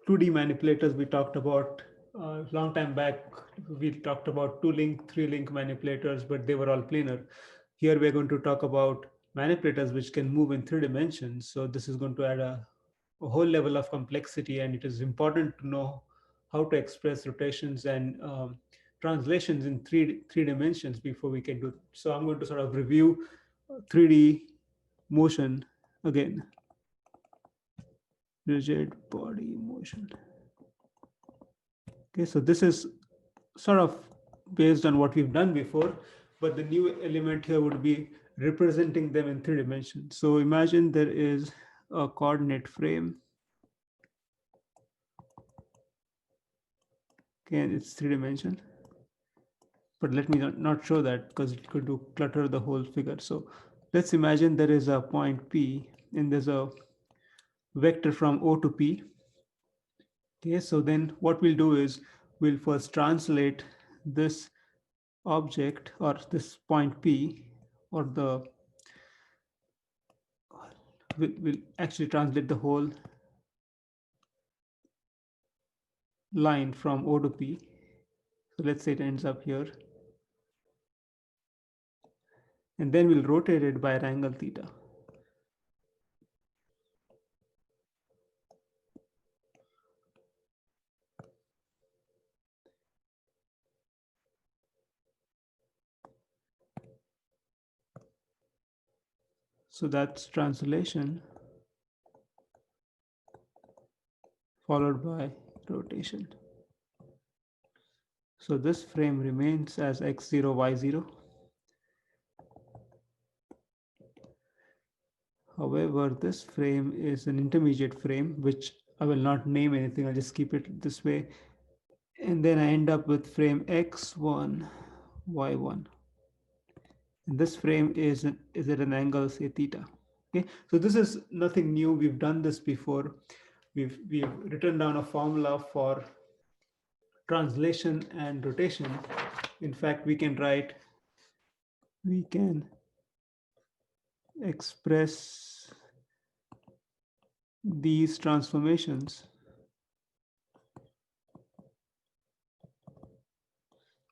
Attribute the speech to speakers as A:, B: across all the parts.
A: 2D manipulators we talked about a long time back. We talked about 2-link, 3-link manipulators, but they were all planar. Here we're going to talk about manipulators which can move in 3 dimensions. So this is going to add a whole level of complexity, and it is important to know how to express rotations and translations in three dimensions before we can do it. So I'm going to sort of review 3D motion again. Rigid body motion. Okay, so this is sort of based on what we've done before, but the new element here would be representing them in 3 dimensions. So imagine there is a coordinate frame. Okay, and it's 3 dimension. But let me not show that because it could do clutter the whole figure. So let's imagine there is a point P and there's a vector from O to P. Okay, so then what we'll do is we'll first translate this object or this point P, or we'll actually translate the whole line from O to P. So let's say it ends up here. And then we'll rotate it by an angle theta. So that's translation followed by rotation. So this frame remains as x0, y0. However, this frame is an intermediate frame, which I will not name anything. I'll just keep it this way. And then I end up with frame x1, y1. And this frame is at an angle, say theta. Okay, so this is nothing new. We've done this before. We've written down a formula for translation and rotation. In fact, we can express these transformations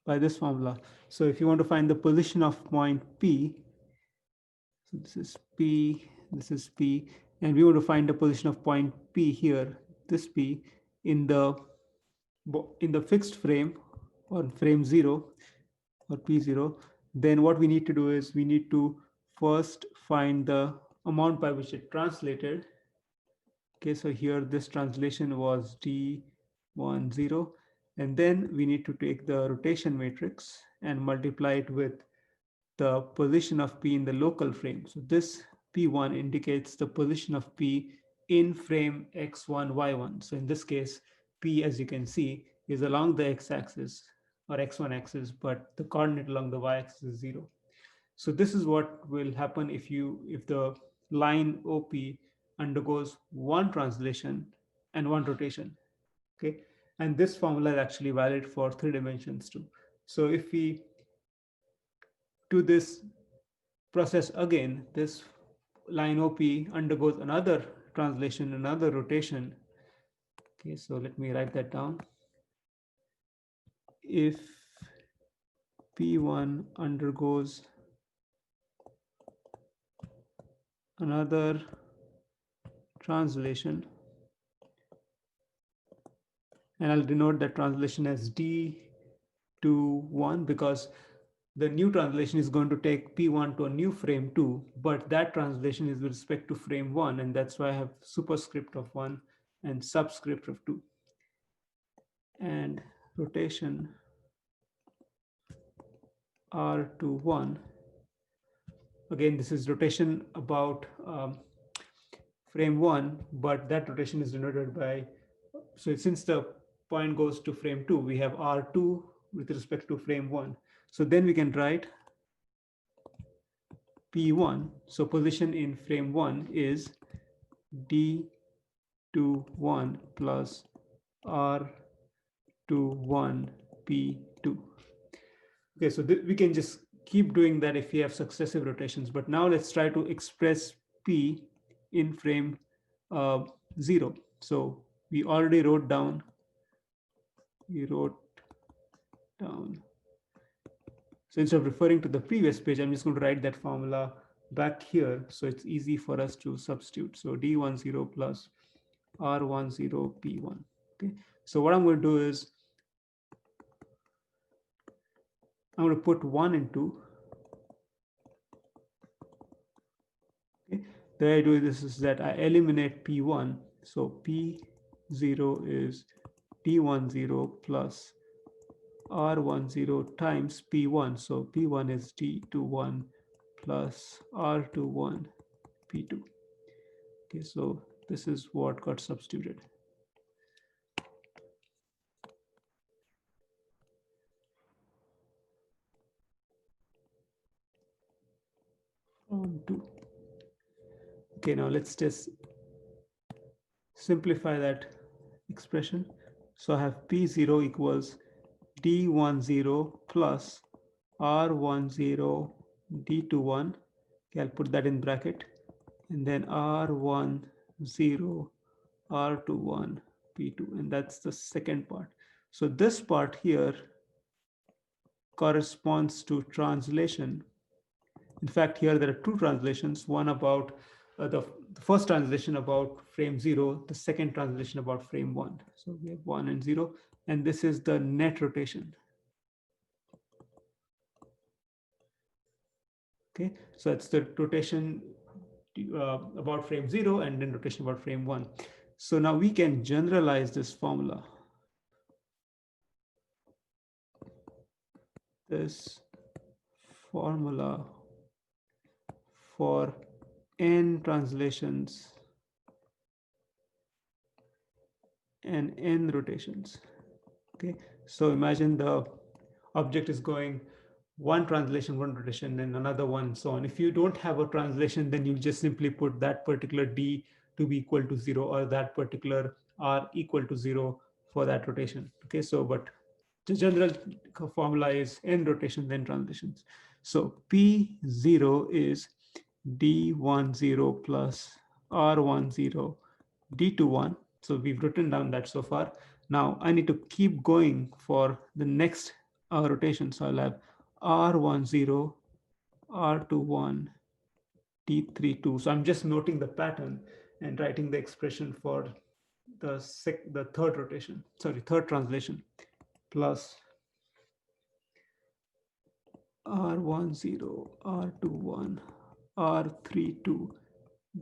A: by this formula. So if you want to find the position of point P, so this is P, this is P, and we want to find the position of point P here, this P, in the fixed frame or frame 0 or P0, then what we need to do is we need to first find the amount by which it translated. Okay, so here this translation was D10, and then we need to take the rotation matrix and multiply it with the position of P in the local frame. So this P1 indicates the position of P in frame X1, Y1. So in this case, P, as you can see, is along the x-axis or x1 axis, but the coordinate along the y-axis is 0. So this is what will happen if the line OP undergoes one translation and one rotation. Okay, and this formula is actually valid for 3 dimensions too. So if we do this process again, this line OP undergoes another translation, another rotation. Okay, so let me write that down. If P1 undergoes another translation, and I'll denote that translation as D to 1 because the new translation is going to take P1 to a new frame 2, but that translation is with respect to frame 1, and that's why I have superscript of 1 and subscript of 2. And rotation R to 1. Again, this is rotation about frame 1, but that rotation is denoted by, so since the point goes to frame 2, we have R2 with respect to frame 1. So then we can write P1. So position in frame 1 is D to 1 plus R to 1 P2. Okay, so we can just keep doing that if we have successive rotations. But now let's try to express P in frame 0. So we already wrote down, we wrote down. So instead of referring to the previous page, I'm just going to write that formula back here so it's easy for us to substitute. So D10 plus R10 P1. Okay. So what I'm going to do is I'm going to put 1 into. Okay. The way I do this is that I eliminate P1. So P0 is D10 plus R10 times P1. So P1 is D21 plus R21 P2. Okay, so this is what got substituted. From 2. Okay, now let's just simplify that expression. So I have P0 equals D10 plus R10 D21. Okay, I'll put that in bracket. And then R10 R21 P2. And that's the second part. So this part here corresponds to translation. In fact, here there are two translations, one about the first translation about frame 0, the second translation about frame 1. So we have 1 and 0, and this is the net rotation. Okay, so it's the rotation about frame 0 and then rotation about frame 1. So now we can generalize this formula. This formula for n translations and n rotations. Okay, so imagine the object is going one translation, one rotation, then another one, so on. If you don't have a translation, then you just simply put that particular d to be equal to 0 or that particular r equal to 0 for that rotation. Okay, so but the general formula is n rotations, n translations. So P0 is D10 plus R10 D21. So we've written down that so far. Now I need to keep going for the next rotation. So I'll have R10, R21, D32. So I'm just noting the pattern and writing the expression for the third rotation, sorry, third translation, plus R10, R21, R32,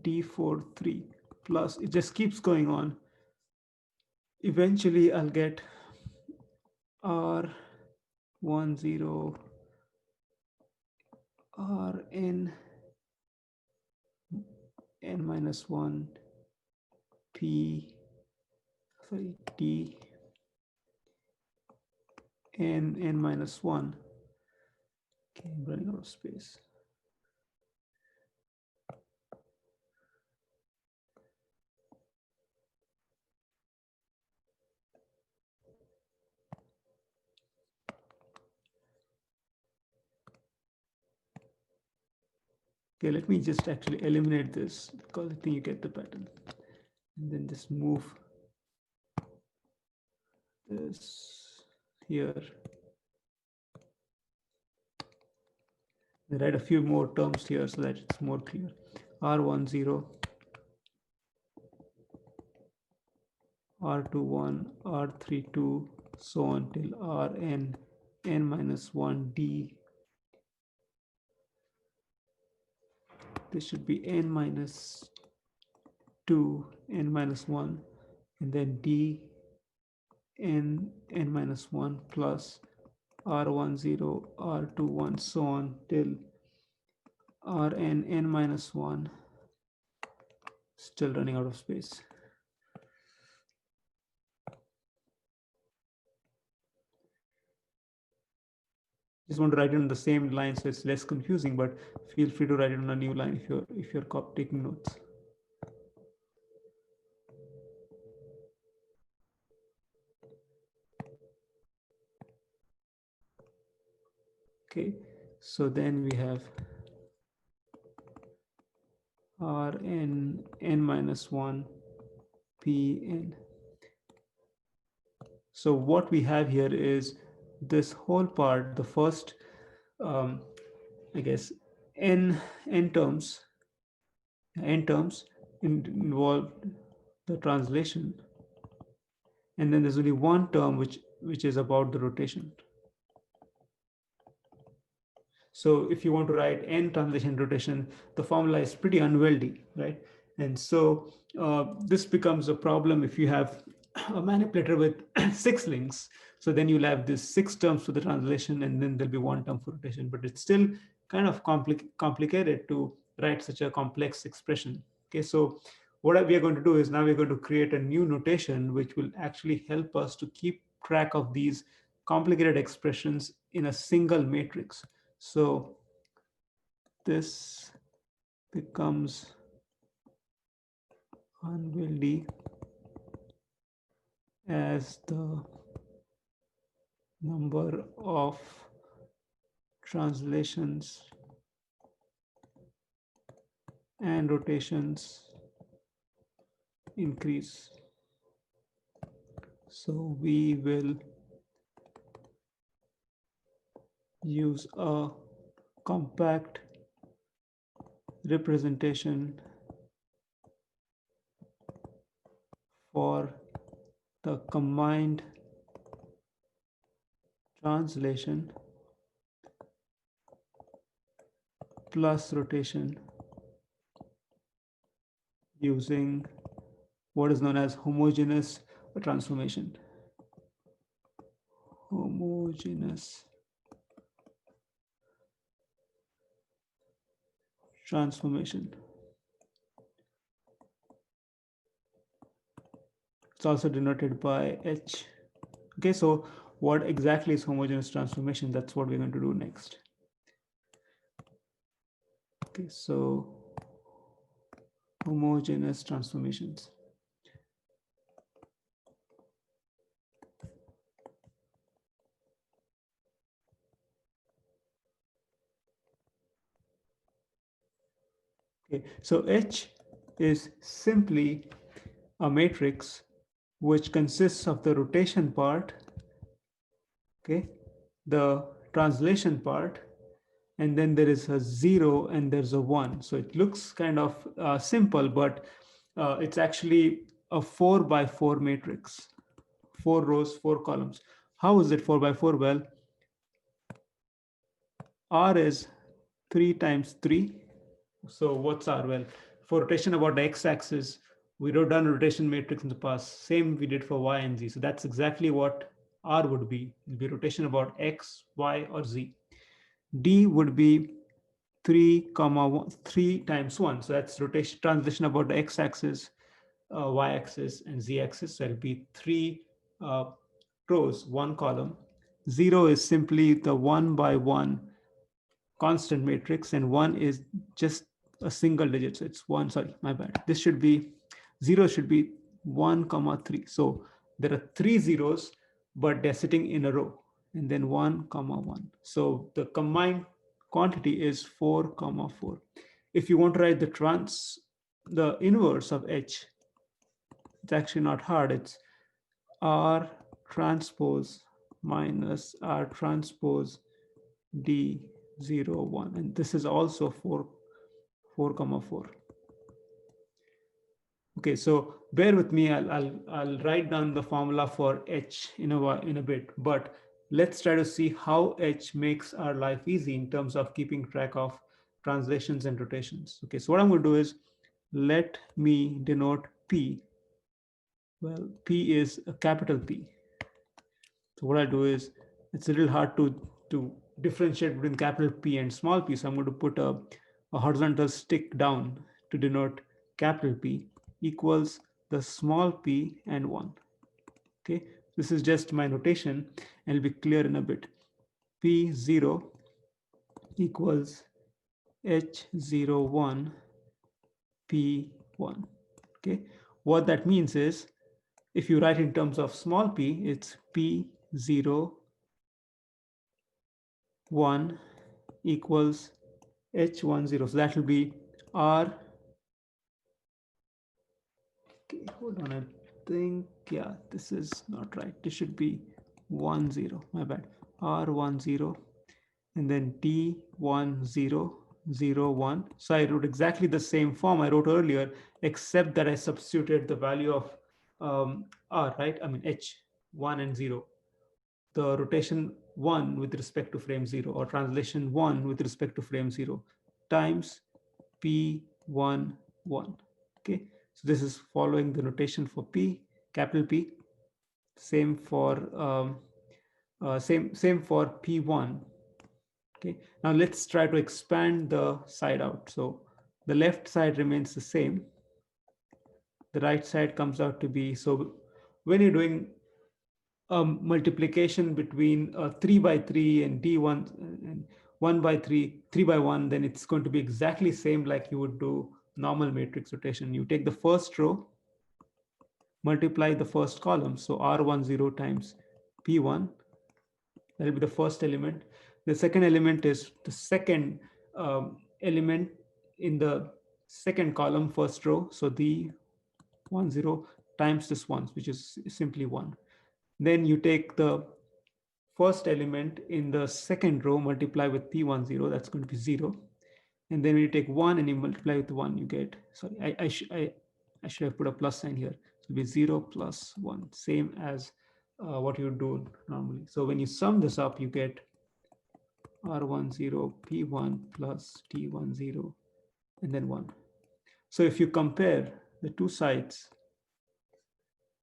A: D43, plus it just keeps going on. Eventually I'll get R10, Rn, n minus 1, P, sorry, D, n minus 1. Okay, I'm running out of space. Okay, let me just actually eliminate this because I think you get the pattern. And then just move this here. Write a few more terms here so that it's more clear. R10, R21, R32, so on till Rn, n minus 1, D. This should be n minus 2, n minus 1, and then D, n minus 1 plus R10, R21, so on till Rn, n minus 1. Still running out of space. Just want to write it on the same line so it's less confusing, but feel free to write it on a new line if you're taking notes. Okay, so then we have Rn, n minus 1, Pn. So what we have here is this whole part, the first, um, I guess, n n terms, n terms involve the translation, and then there's only one term which is about the rotation. So if you want to write n translation rotation, the formula is pretty unwieldy, right? And so this becomes a problem if you have a manipulator with six links. So then you'll have this six terms for the translation, and then there'll be one term for rotation. But it's still kind of complicated to write such a complex expression. Okay, so what we are going to do is now we're going to create a new notation which will actually help us to keep track of these complicated expressions in a single matrix. So this becomes unwieldy as the number of translations and rotations increase. So we will use a compact representation for the combined translation plus rotation using what is known as homogeneous transformation. Homogeneous transformation. It's also denoted by H. Okay, so what exactly is homogeneous transformation? That's what we're going to do next. Okay, so homogeneous transformations. Okay, so H is simply a matrix which consists of the rotation part, okay, the translation part, and then there is a 0 and there's a 1. So it looks kind of simple, but it's actually a 4 by 4 matrix, 4 rows, 4 columns. How is it 4 by 4? Well, R is 3 times 3. So what's R? Well, for rotation about the x-axis, we wrote down a rotation matrix in the past. Same we did for y and z. So that's exactly what R would be. It would be rotation about x, y, or z. D would be 3 comma 1, 3 times 1. So that's rotation translation about the x-axis, y-axis, and z-axis. So it'll be 3 uh, rows, 1 column. 0 is simply the 1 by 1 constant matrix, and 1 is just a single digit. So it's 1, sorry, my bad. This should be 0 should be 1 comma 3. So there are 3 zeros, but they're sitting in a row, and then 1 comma 1. So the combined quantity is 4 comma 4. If you want to write the inverse of H, it's actually not hard. It's R transpose minus R transpose D 0 1, and this is also 4 comma 4. Okay, so bear with me. I'll write down the formula for H in a bit, but let's try to see how H makes our life easy in terms of keeping track of translations and rotations. Okay, so what I'm going to do is let me denote P. Well, P is a capital P. So what I'll do is, it's a little hard to differentiate between capital P and small p. So I'm going to put a horizontal stick down to denote capital P equals the small p and 1. Okay, this is just my notation, and it'll be clear in a bit. P0 equals H01 P1. Okay, what that means is, if you write in terms of small p, it's P0 1 equals H10. So that will be R. Okay, hold on. think, yeah, this is not right. This should be 1 0. My bad. R1 0 and then T1 0 0 1. So I wrote exactly the same form I wrote earlier, except that I substituted the value of R, right? I mean H 1 and 0. The rotation 1 with respect to frame 0 or translation 1 with respect to frame 0 times P1 1. Okay, so this is following the notation for P, capital P. Same for same for P1. Okay, now let's try to expand the side out. So the left side remains the same. The right side comes out to be, so when you're doing multiplication between 3 by 3 and D1 and 1 by 3, 3 by 1, then it's going to be exactly same like you would do normal matrix rotation. You take the first row, multiply the first column. So R10 times P1, that will be the first element. The second element is the second element in the second column, first row. So the 10 times this one, which is simply 1. Then you take the first element in the second row, multiply with P10, that's going to be 0. And then when you take 1 and you multiply with 1, you get, sorry, I should have put a plus sign here. So it'll be 0 plus 1, same as what you do normally. So when you sum this up, you get R10 P1 plus T10 and then 1. So if you compare the two sides,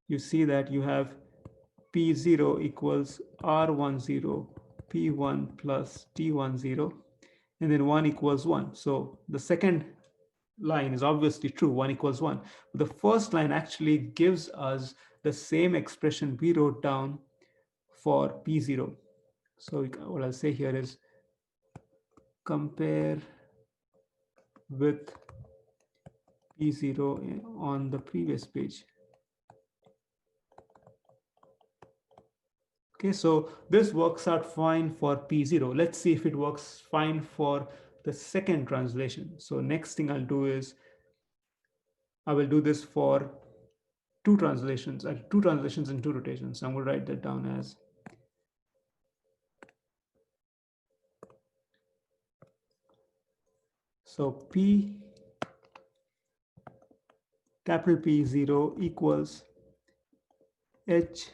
A: you see that you have P0 equals R10 P1 plus T10 and then 1 equals 1. So the second line is obviously true, 1 equals 1. But the first line actually gives us the same expression we wrote down for P0. So what I'll say here is compare with P0 on the previous page. Okay, so this works out fine for P0. Let's see if it works fine for the second translation. So next thing I'll do is I will do this for two translations and two rotations. I'm going to write that down as so P capital P0 equals H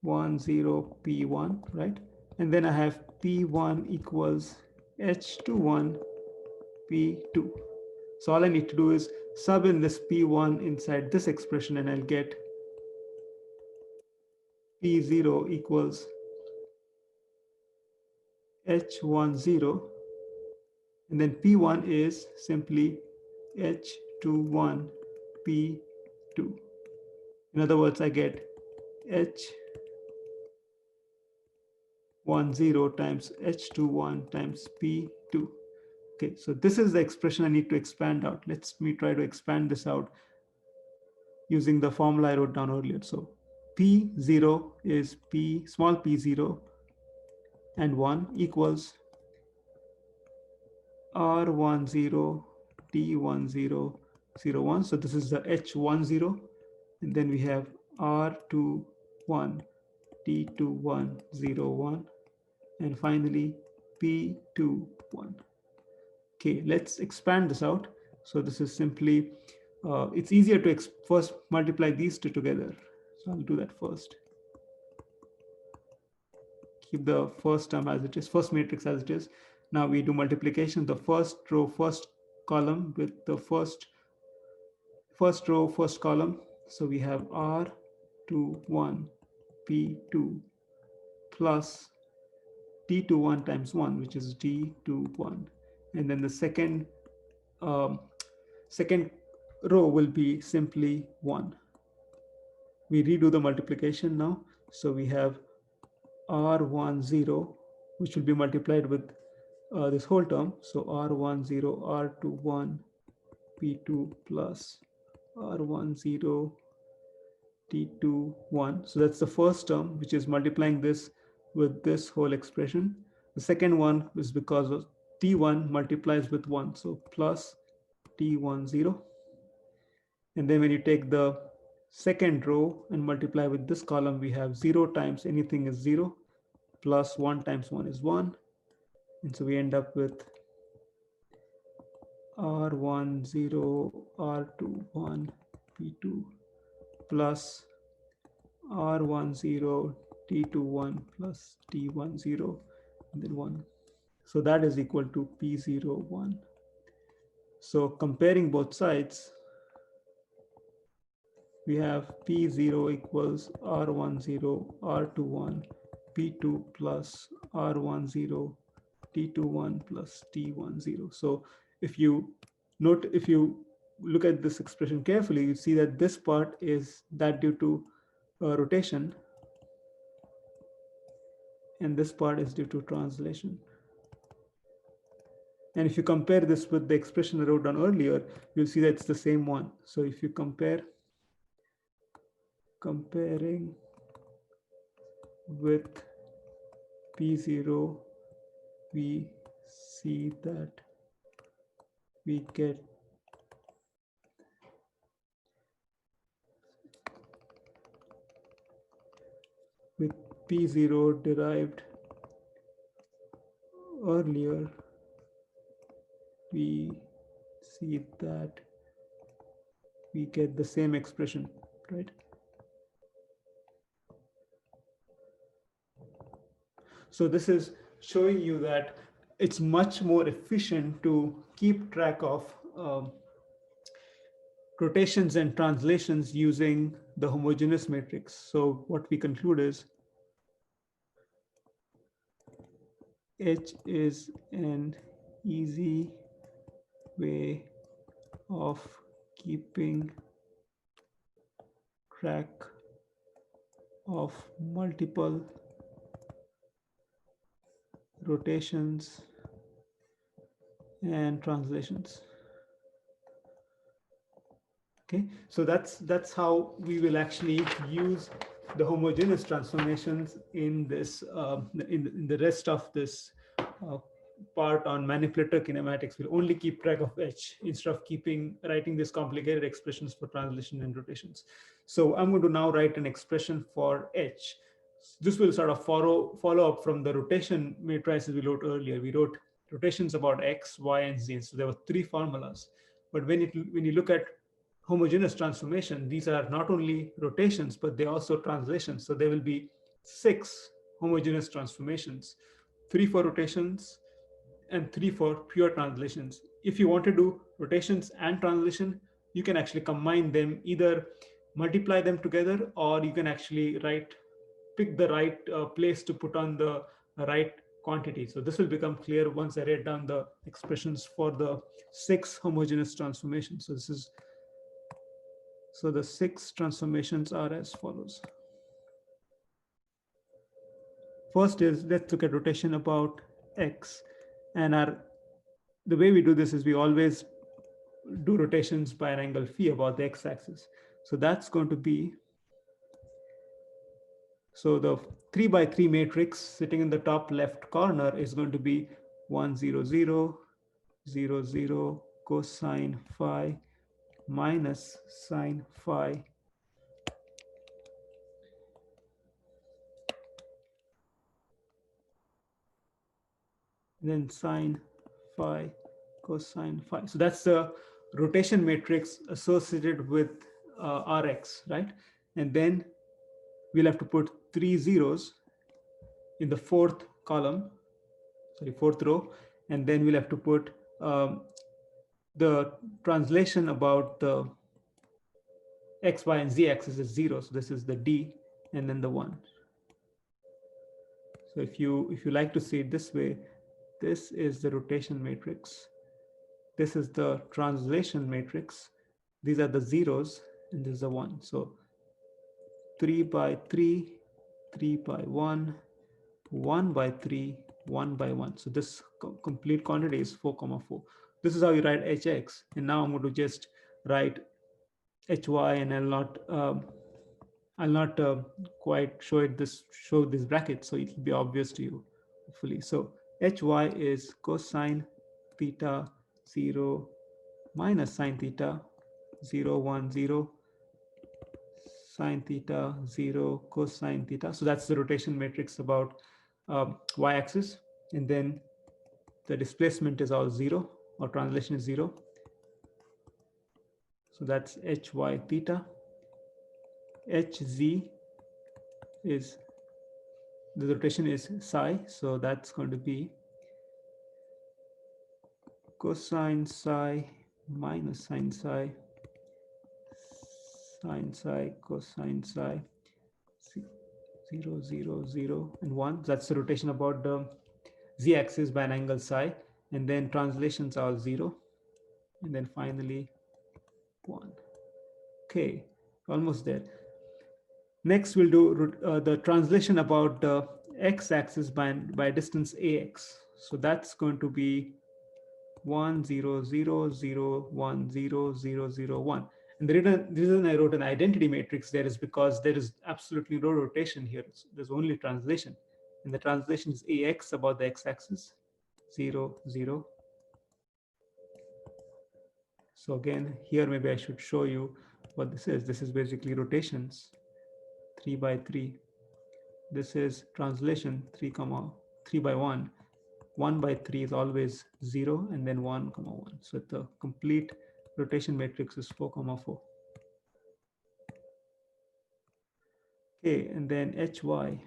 A: 10 P1, right? And then I have P1 equals H21 P2. So all I need to do is sub in this P1 inside this expression and I'll get P0 equals H10 and then P1 is simply H21 P2. In other words, I get H10 times H21 times P2. Okay, so this is the expression I need to expand out. Let me try to expand this out using the formula I wrote down earlier. So P0 is P, small p0 and 1 equals R10 T10 01. So this is the H10 and then we have R21 T21 01 and finally P21. Okay, let's expand this out. So this is simply, it's easier to first multiply these two together. So I'll do that first. Keep the first term as it is, first matrix as it is. Now we do multiplication, the first row, first column with the first row, first column. So we have R21 P2 plus T21 times 1, which is D21. And then the second row will be simply 1. We redo the multiplication now. So we have R10, which will be multiplied with this whole term. So R10, R21, P2 plus R10, T21. So that's the first term, which is multiplying this with this whole expression. The second one is because of T1 multiplies with 1. So plus T10. And then when you take the second row and multiply with this column, we have 0 times anything is 0 plus 1 times 1 is 1. And so we end up with R1 0, R2 1, P2 plus R1 0, T2 1 plus T1 0, and then 1. So that is equal to P0 1. So comparing both sides, we have P0 equals R10, R21, P2 plus R10, T21 plus T10. So if you look at this expression carefully, you see that this part is that due to rotation, and this part is due to translation. And if you compare this with the expression I wrote down earlier, you'll see that it's the same one. So if you comparing with P0, we see that we get with P0 derived earlier, we see that we get the same expression, right? So this is showing you that it's much more efficient to keep track of rotations and translations using the homogeneous matrix. So what we conclude is H is an easy way of keeping track of multiple rotations and translations. Okay, so that's how we will actually use the homogeneous transformations in this in the rest of this part on manipulator kinematics. We'll only keep track of H instead of writing these complicated expressions for translation and rotations. So I'm going to now write an expression for H. This will sort of follow up from the rotation matrices we wrote earlier. We wrote rotations about X, Y, and Z. So there were 3 formulas. But when you look at homogeneous transformation, these are not only rotations, but they also translations. So there will be 6 homogeneous transformations, 3 for rotations and 3 for pure translations. If you want to do rotations and translation, you can actually combine them, either multiply them together, or you can actually pick the right place to put on the right quantity. So this will become clear once I write down the expressions for the 6 homogeneous transformations. So the 6 transformations are as follows. First is, let's look at rotation about X. And the way we do this is we always do rotations by an angle phi about the X-axis. So that's going to be, so the 3 by 3 matrix sitting in the top left corner is going to be 1, 0, 0, 0, 0, cosine phi minus sine phi, then sine phi, cosine phi. So that's the rotation matrix associated with Rx, right? And then we'll have to put 3 zeros in the fourth row, and then we'll have to put the translation about the X, Y, and Z axis is 0. So this is the D, and then the 1. So if you like to see it this way, this is the rotation matrix. This is the translation matrix. These are the zeros, and this is the 1. So 3 by 3, 3 by 1, 1 by 3, 1 by 1. So this complete quantity is 4, 4. This is how you write Hx. And now I'm going to just write Hy, and I'll not quite show this bracket, so it will be obvious to you, hopefully. So Hy is cosine theta 0 minus sine theta 0 1 0 sine theta 0 cosine theta. So that's the rotation matrix about y-axis, and then the displacement is all 0, or translation is 0. So that's hy theta. Hz is, the rotation is psi, so that's going to be cosine psi minus sine psi, sine psi cosine psi, 0 0 0 and 1. That's the rotation about the z-axis by an angle psi, and then translations are 0, and then finally 1. Okay, almost there. Next, we'll do the translation about the x-axis by distance ax. So that's going to be 1 0 0 0 1 0 0 0 1. And the reason I wrote an identity matrix there is because there is absolutely no rotation here. There's only translation, and the translation is ax about the x-axis, 0 0. So again, here maybe I should show you what this is. This is basically rotations, 3 by 3. This is translation, 3 comma 3 by 1. 1 by 3 is always 0, and then 1 comma 1. So the complete rotation matrix is 4 comma 4. Okay, and then hy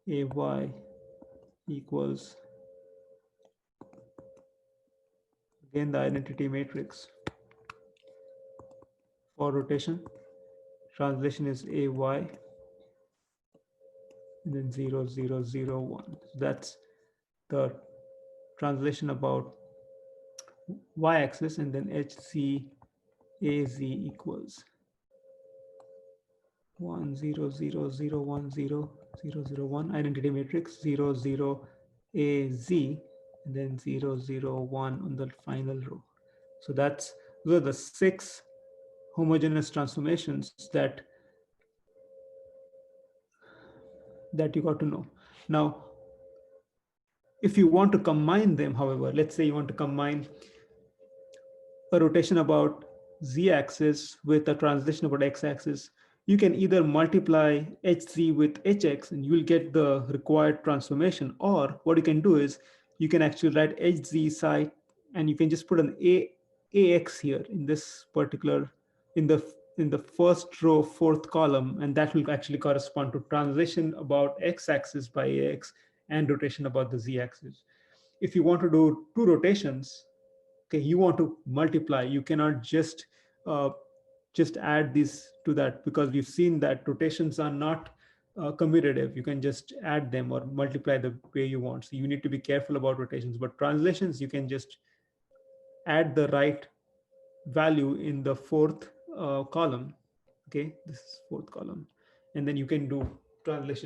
A: ay equals, again, the identity matrix for rotation. Translation is ay, and then 0 0 0 1. So that's the translation about y-axis, and then hc az equals 1 0 0 0 1 0 0 0 1, identity matrix, 0 0 az, and then 0 0 1 on the final row. So those are the 6 homogeneous transformations that you got to know. Now, if you want to combine them, however, let's say you want to combine a rotation about z-axis with a translation about x-axis, you can either multiply hz with hx and you will get the required transformation, or what you can do is you can actually write hz psi, and you can just put an ax here in this particular, in the first row, fourth column, and that will actually correspond to translation about x-axis by ax and rotation about the z-axis. If you want to do two rotations, okay, you want to multiply, you cannot uh, just add this to that, because we've seen that rotations are not commutative. You can just add them or multiply the way you want, so you need to be careful about rotations. But translations, you can just add the right value in the fourth column. Okay, this is fourth column, and then you can do translation